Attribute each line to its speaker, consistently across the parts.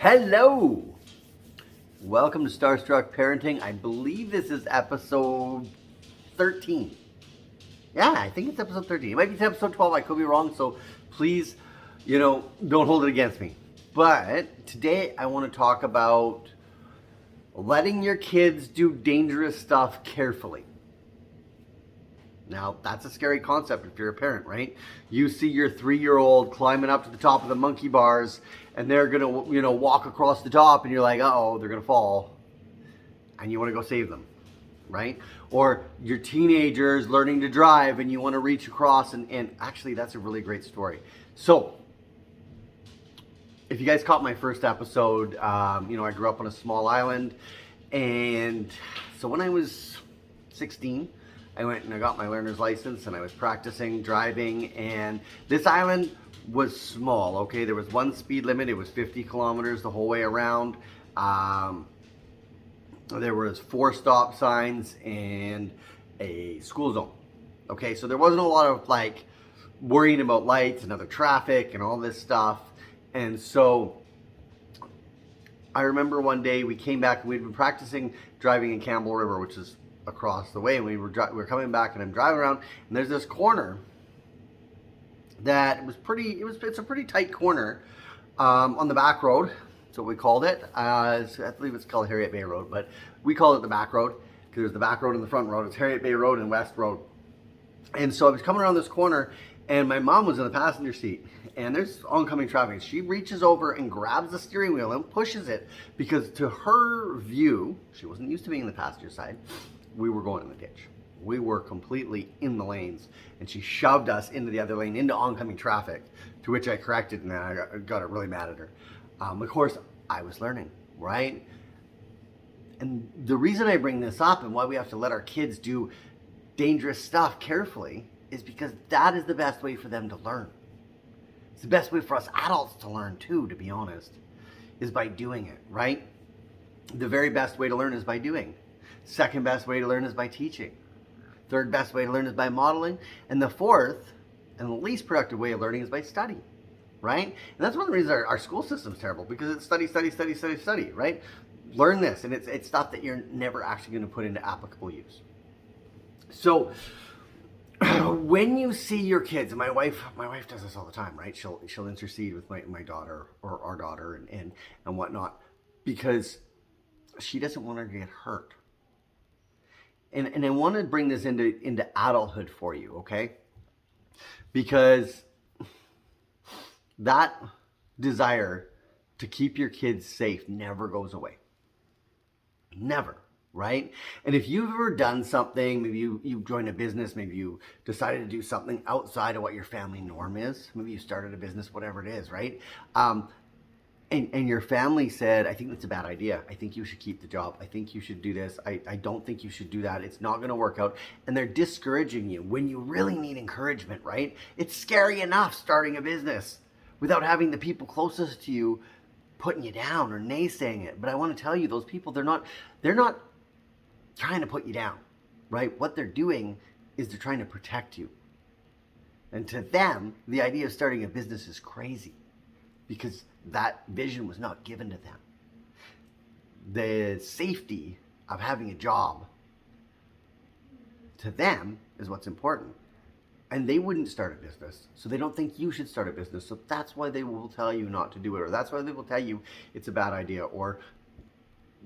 Speaker 1: Hello! Welcome to Starstruck Parenting. I believe this is episode 13. Yeah, I think it's episode 13. It might be episode 12. I could be wrong, so please, don't hold it against me. But today I want to talk about letting your kids do dangerous stuff carefully. Now, that's a scary concept if you're a parent, right? You see your 3-year-old climbing up to the top of the monkey bars and they're going to, walk across the top and you're like, uh-oh, they're going to fall. And you want to go save them, right? Or your teenagers learning to drive and you want to reach across and actually that's a really great story. So, if you guys caught my first episode, I grew up on a small island. And so when I was 16, I went and I got my learner's license and I was practicing driving, and this island was small, okay? There was one speed limit. It was 50 kilometers the whole way around. There was 4 stop signs and a school zone, okay? So there wasn't a lot of like worrying about lights and other traffic and all this stuff. And so I remember one day we came back and we'd been practicing driving in Campbell River, which is across the way, and we were coming back and I'm driving around and there's this corner that it's a pretty tight corner on the back road. That's what we called it. I believe it's called Harriet Bay Road, but we call it the back road because there's the back road and the front road. It's Harriet Bay Road and West Road. And so I was coming around this corner and my mom was in the passenger seat and there's oncoming traffic. She reaches over and grabs the steering wheel and pushes it because to her view, she wasn't used to being in the passenger side, we were going in the ditch. We were completely in the lanes and she shoved us into the other lane, into oncoming traffic, to which I corrected and then I got really mad at her. Of course, I was learning, right? And the reason I bring this up and why we have to let our kids do dangerous stuff carefully is because that is the best way for them to learn. It's the best way for us adults to learn too, to be honest, is by doing it, right? The very best way to learn is by doing. Second best way to learn is by teaching. Third best way to learn is by modeling. And the fourth and the least productive way of learning is by studying, right? And that's one of the reasons our school system's terrible, because it's study, right? Learn this, and it's stuff that you're never actually going to put into applicable use. So when you see your kids, and my wife does this all the time, right? She'll intercede with my daughter or our daughter and whatnot, because she doesn't want her to get hurt. And I want to bring this into adulthood for you, okay? Because that desire to keep your kids safe never goes away. Never, right? And if you've ever done something, maybe you joined a business, maybe you decided to do something outside of what your family norm is, maybe you started a business, whatever it is, right? And your family said, I think that's a bad idea. I think you should keep the job. I think you should do this. I don't think you should do that. It's not going to work out. And they're discouraging you when you really need encouragement, right? It's scary enough starting a business without having the people closest to you putting you down or naysaying it. But I want to tell you, those people, they're not trying to put you down, right? What they're doing is they're trying to protect you. And to them, the idea of starting a business is crazy, because that vision was not given to them. The safety of having a job, to them, is what's important. And they wouldn't start a business, so they don't think you should start a business. So that's why they will tell you not to do it, or that's why they will tell you it's a bad idea, or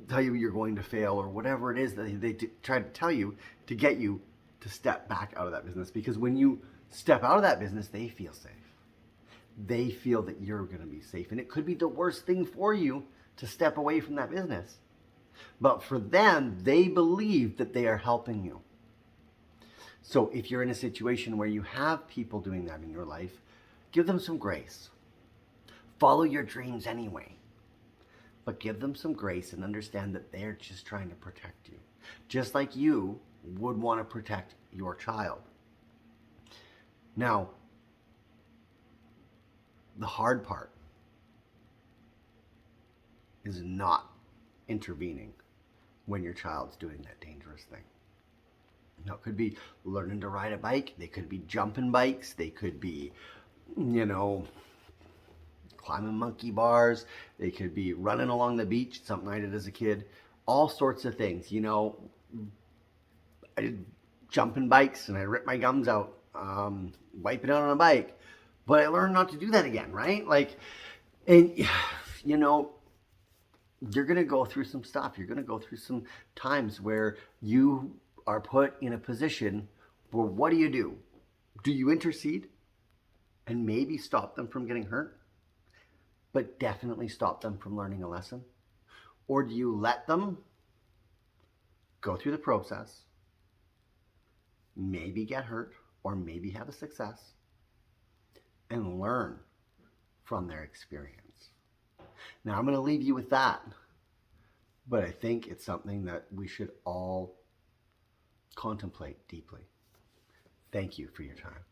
Speaker 1: tell you you're going to fail, or whatever it is that they try to tell you to get you to step back out of that business. Because when you step out of that business, they feel safe. They feel that you're going to be safe. And it could be the worst thing for you to step away from that business. But for them, they believe that they are helping you. So if you're in a situation where you have people doing that in your life, give them some grace. Follow your dreams anyway. But give them some grace and understand that they're just trying to protect you. Just like you would want to protect your child. Now, the hard part is not intervening when your child's doing that dangerous thing. Now, it could be learning to ride a bike. They could be jumping bikes. They could be, climbing monkey bars, they could be running along the beach, something I did as a kid, all sorts of things. You know, I did jumping bikes and I ripped my gums out, wiping out on a bike, but I learned not to do that again, right? Like, and you know, you're going to go through some stuff. You're going to go through some times where you are put in a position where what do you do? Do you intercede and maybe stop them from getting hurt, but definitely stop them from learning a lesson? Or do you let them go through the process, maybe get hurt, or maybe have a success, and learn from their experience? Now, I'm going to leave you with that, but I think it's something that we should all contemplate deeply. Thank you for your time.